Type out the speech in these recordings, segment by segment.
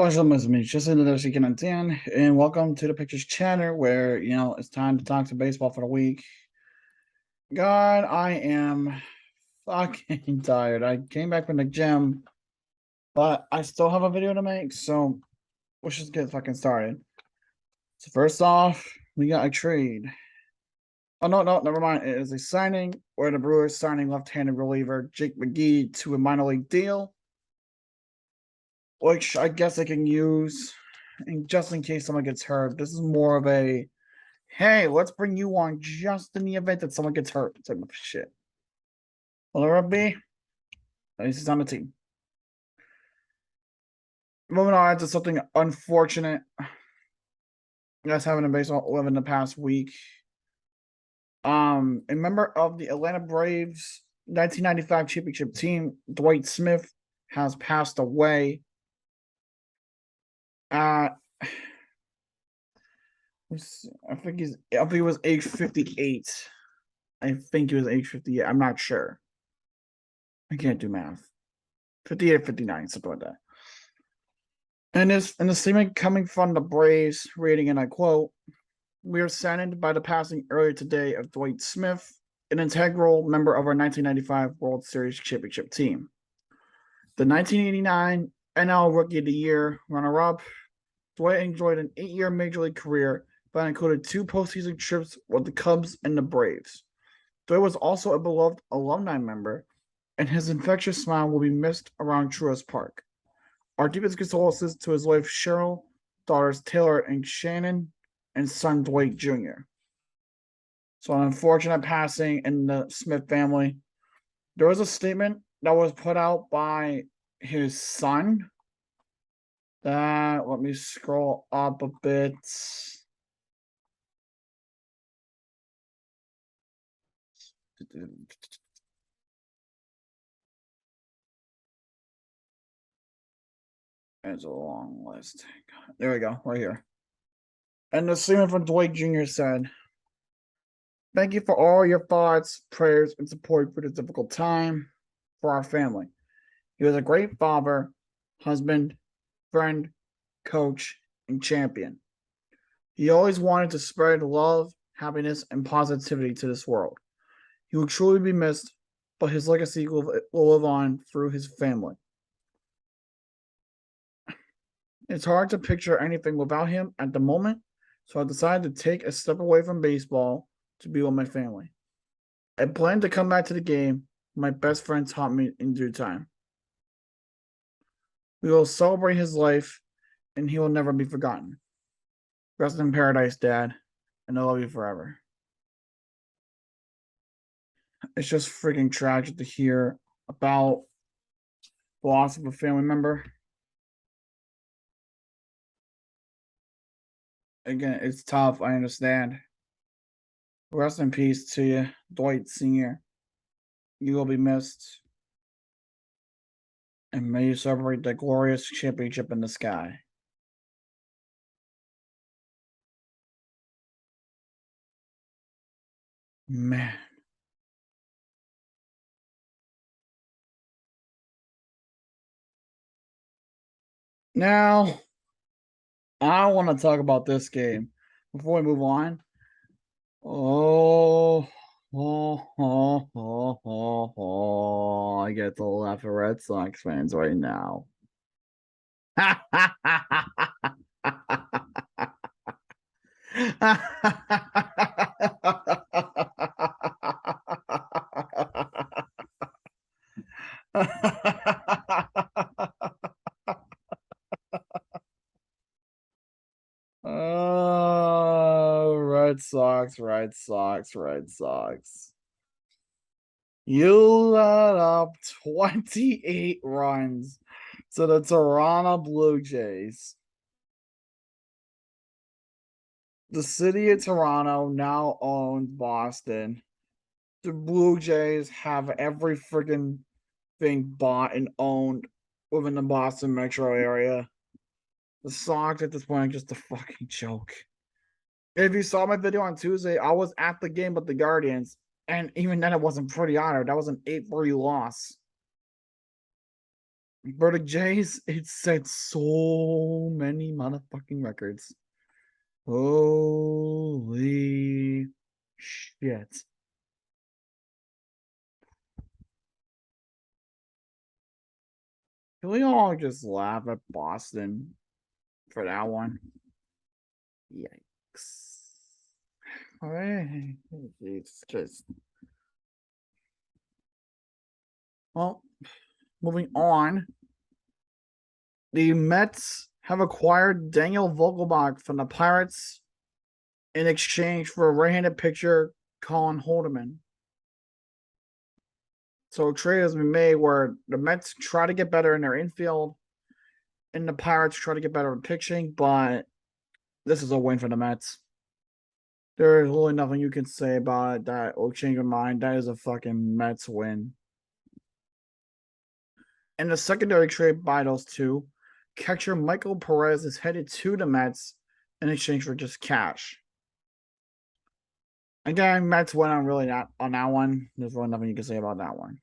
What's up, Miss Mitch? Just another second on 10, and welcome to the Pictures channel where, it's time to talk to baseball for the week. God, I am fucking tired. I came back from the gym, but I still have a video to make, so let's just get fucking started. So, first off, we got a trade. Oh, no, never mind. It is a signing where the Brewers signing left-handed reliever Jake McGee to a minor league deal, which I guess I can use just in case someone gets hurt. This is more of a, hey, let's bring you on just in the event that someone gets hurt type of shit. Well, Rugby, this is on the team. Moving on to something unfortunate that's happened in baseball within the past week. A member of the Atlanta Braves 1995 championship team, Dwight Smith, has passed away. I think he was age 58. I think he was age 58. I'm not sure. I can't do math. 58 or 59, something like that. And in the statement coming from the Braves, reading, and I quote, "We are saddened by the passing earlier today of Dwight Smith, an integral member of our 1995 World Series championship team. The 1989 NL Rookie of the Year runner-up, Dwight enjoyed an 8-year Major League career, but included 2 postseason trips with the Cubs and the Braves. Dwight was also a beloved alumni member, and his infectious smile will be missed around Truist Park. Our deepest condolences to his wife Cheryl, daughters Taylor and Shannon, and son Dwight Jr." So an unfortunate passing in the Smith family. There was a statement that was put out by his son. Let me scroll up a bit. It's a long list. There we go, right here. And the statement from Dwight Jr. said, "Thank you for all your thoughts, prayers, and support for this difficult time for our family. He was a great father, husband, friend, coach, and champion. He always wanted to spread love, happiness, and positivity to this world. He will truly be missed, but his legacy will live on through his family. It's hard to picture anything without him at the moment, so I decided to take a step away from baseball to be with my family. I plan to come back to the game. My best friend taught me in due time. We will celebrate his life, and he will never be forgotten. Rest in paradise, Dad, and I love you forever." It's just freaking tragic to hear about the loss of a family member. Again, it's tough, I understand. Rest in peace to you, Dwight Sr. You will be missed. And may you celebrate the glorious championship in the sky. Man. Now, I want to talk about this game before we move on. I get to laugh at Red Sox fans right now. Oh, Red Sox, Red Sox, Red Sox. You let up 28 runs to the Toronto Blue Jays. The city of Toronto now owns Boston. The Blue Jays have every freaking thing bought and owned within the Boston metro area. The Sox at this point are just a fucking joke. If you saw my video on Tuesday, I was at the game with the Guardians, and even then it wasn't pretty honored. That was an 8-3 loss. For the Jays, it set so many motherfucking records. Holy shit. Can we all just laugh at Boston for that one? Yikes. It's just. Well, moving on. The Mets have acquired Daniel Vogelbach from the Pirates in exchange for a right-handed pitcher, Colin Holderman. So a trade has been made where the Mets try to get better in their infield, and the Pirates try to get better in pitching, but this is a win for the Mets. There's really nothing you can say about it that will change your mind. That is a fucking Mets win. In the secondary trade by those two, catcher Michael Perez is headed to the Mets in exchange for just cash. Again, Mets win on really not on that one. There's really nothing you can say about that one.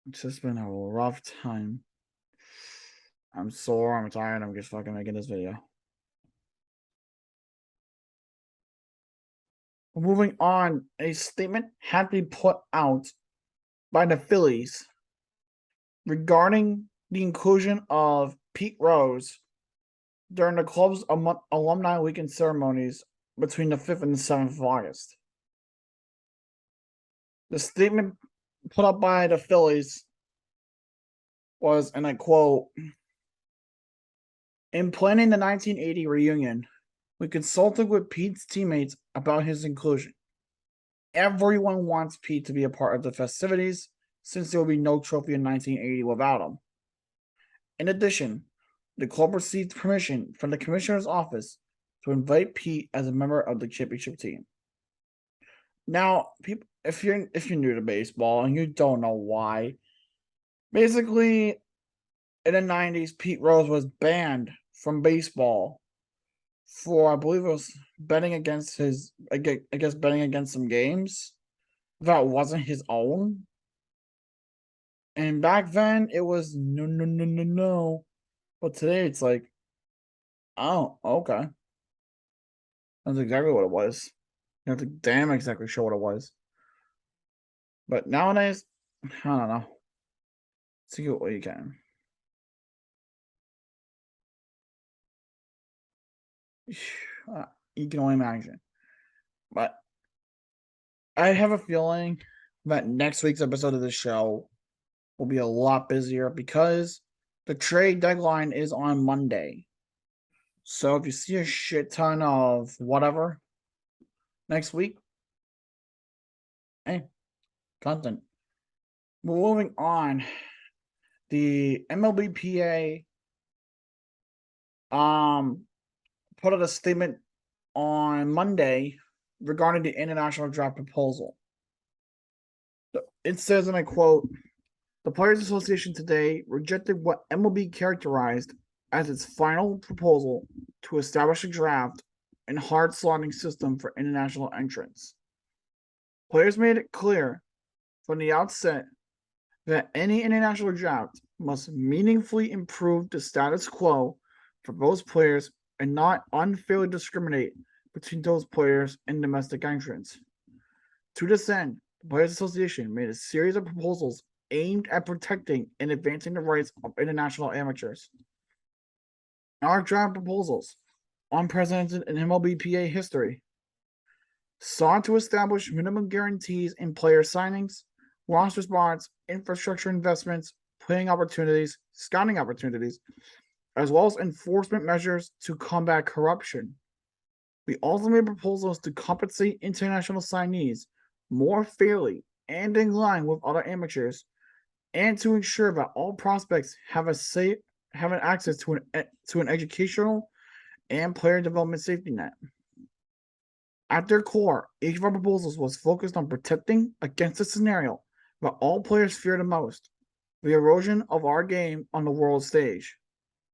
It's just been a rough time. I'm sore, I'm tired, I'm just fucking making this video. Moving on, a statement had to be put out by the Phillies regarding the inclusion of Pete Rose during the club's alumni weekend ceremonies between the 5th and the 7th of August. The statement put up by the Phillies was, and I quote, "In planning the 1980 reunion, we consulted with Pete's teammates about his inclusion. Everyone wants Pete to be a part of the festivities since there will be no trophy in 1980 without him. In addition, the club received permission from the commissioner's office to invite Pete as a member of the championship team." Now, people, if you're new to baseball and you don't know why, basically in the 90s, Pete Rose was banned from baseball for, I believe it was betting against betting against some games that wasn't his own. And back then it was no. But today it's like, oh, okay. That's exactly what it was. You have to damn exactly sure what it was. But nowadays, I don't know. See what you can. You can only imagine. But I have a feeling that next week's episode of the show will be a lot busier because the trade deadline is on Monday. So if you see a shit ton of whatever next week, hey, content. Moving on, the MLBPA put out a statement on Monday regarding the international draft proposal. It says, and I quote, "The Players Association today rejected what MLB characterized as its final proposal to establish a draft and hard slotting system for international entrants. Players made it clear from the outset that any international draft must meaningfully improve the status quo for those players and not unfairly discriminate between those players and domestic entrants. To this end, the Players Association made a series of proposals aimed at protecting and advancing the rights of international amateurs. Our draft proposals, unprecedented in MLBPA history, sought to establish minimum guarantees in player signings, roster spots, infrastructure investments, playing opportunities, scouting opportunities, as well as enforcement measures to combat corruption. We also made proposals to compensate international signees more fairly and in line with other amateurs, and to ensure that all prospects have an access to an educational and player development safety net. At their core, each of our proposals was focused on protecting against a scenario that all players fear the most: the erosion of our game on the world stage,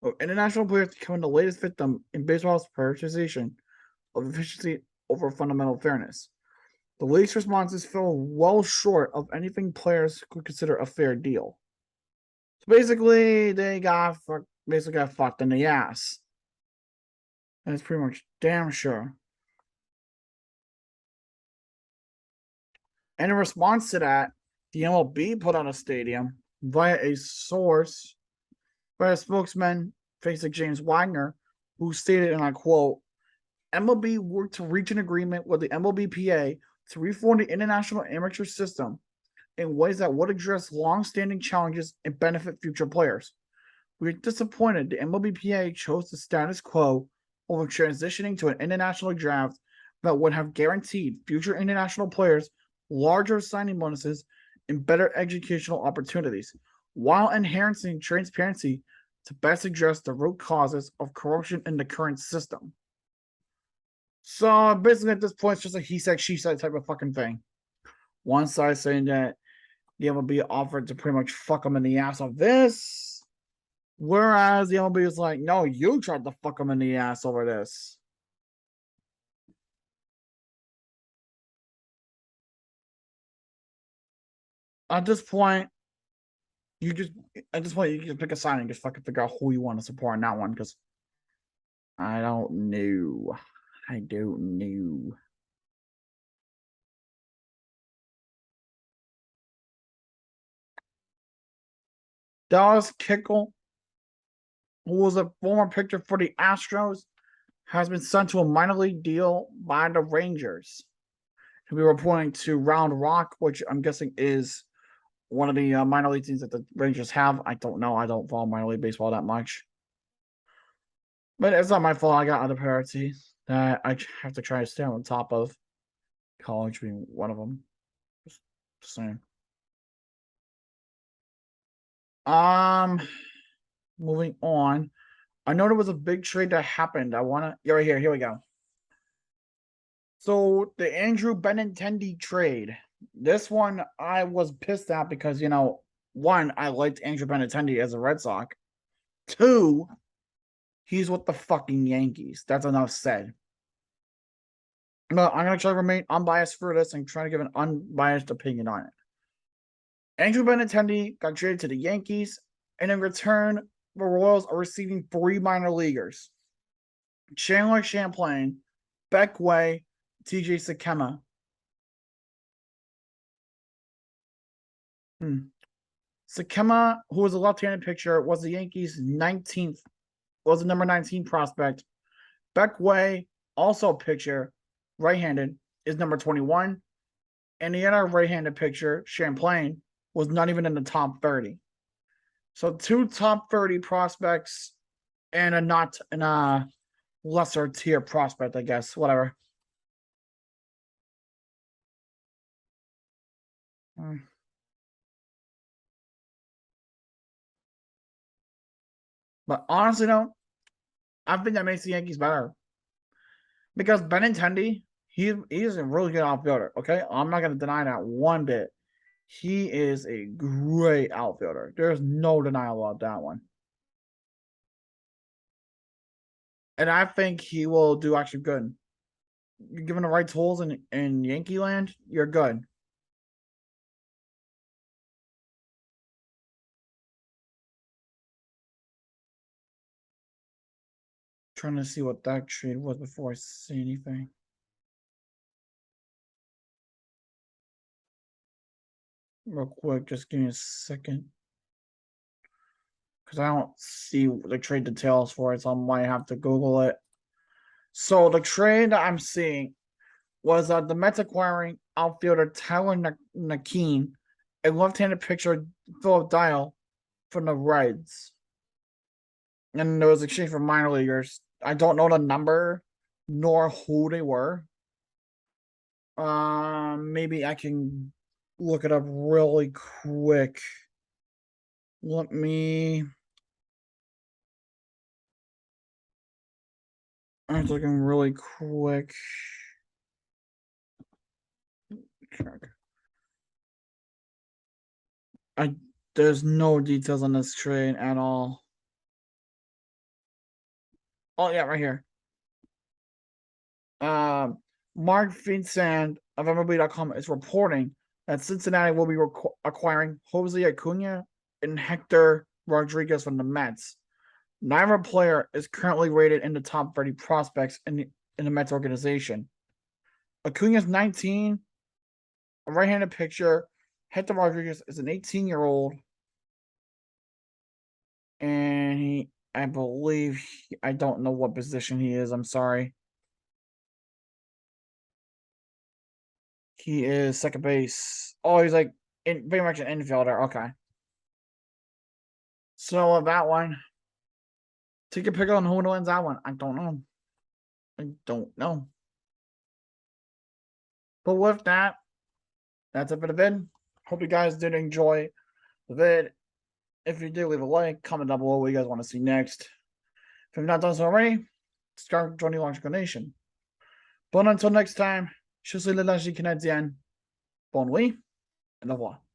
of international players becoming the latest victim in baseball's prioritization of efficiency over fundamental fairness. The league's responses fell well short of anything players could consider a fair deal. So basically, they got fucked in the ass. That's pretty much damn sure. And in response to that, the MLB put on a stadium via a source, by a spokesman, facing James Wagner, who stated, and I quote, MLB worked to reach an agreement with the MLBPA to reform the international amateur system in ways that would address long-standing challenges and benefit future players. We are disappointed the MLBPA chose the status quo over transitioning to an international draft that would have guaranteed future international players larger signing bonuses and better educational opportunities, while enhancing transparency to best address the root causes of corruption in the current system. So basically at this point, it's just a he said, she said type of fucking thing. One side saying that the MLB offered to pretty much fuck them in the ass of this, whereas the MLB is like, no, you tried to fuck them in the ass over this. At this point, you just pick a side and just fucking figure out who you want to support on that one, because I don't know. I don't know. Dallas Keuchel, who was a former pitcher for the Astros, has been sent to a minor league deal by the Rangers. He'll be reporting to Round Rock, which I'm guessing is one of the minor league teams that the Rangers have. I don't know. I don't follow minor league baseball that much. But it's not my fault. I got other priorities that I have to try to stay on top of. College being one of them. Just saying. Moving on. I know there was a big trade that happened. Yeah, right here. Here we go. So the Andrew Benintendi trade. This one I was pissed at because, one, I liked Andrew Benintendi as a Red Sox. Two, he's with the fucking Yankees. That's enough said. But I'm going to try to remain unbiased for this and try to give an unbiased opinion on it. Andrew Benintendi got traded to the Yankees, and in return, the Royals are receiving 3 minor leaguers: Chandler Champlain, Beck Way, TJ Sakema. Sakema, who was a left-handed pitcher, was the Yankees' 19th, was the number 19 prospect. Beck Way, also a pitcher, right-handed, is number 21. And the other right-handed pitcher, Champlain, was not even in the top 30. So 2 top 30 prospects and a lesser tier prospect, I guess. Whatever. But honestly, though, I think that makes the Yankees better. Because Benintendi, he's a really good outfielder, okay? I'm not going to deny that one bit. He is a great outfielder. There's no denial about that one. And I think he will do actually good. You're given the right tools in Yankee land, you're good. Trying to see what that trade was before I say anything. Real quick, just give me a second. Because I don't see the trade details for it, so I might have to Google it. So the trade that I'm seeing was the Mets acquiring outfielder Tyler Naquin, a left-handed pitcher Philip Dial from the Reds. And there was exchange for minor leaguers. I don't know the number nor who they were. Maybe I can look it up really quick. Let me. I'm looking really quick. There's no details on this trade at all. Oh yeah, right here. Mark Vincent of MLB.com is reporting that Cincinnati will be acquiring Jose Acuna and Hector Rodriguez from the Mets. Neither player is currently rated in the top 30 prospects in the Mets organization. Acuna is 19, a right-handed pitcher. Hector Rodriguez is an 18-year-old. And I believe, I don't know what position he is. I'm sorry. He is second base. Oh, he's like pretty much an infielder. Okay. So that one. Take a pick on who wins that one. I don't know. I don't know. But with that, that's it for the vid. Hope you guys did enjoy the vid. If you did, leave a like, comment down below what you guys want to see next. If you've not done so already, start joining Logical Nation. But until next time, je suis le Logique Canadien. Bonne nuit, and au revoir.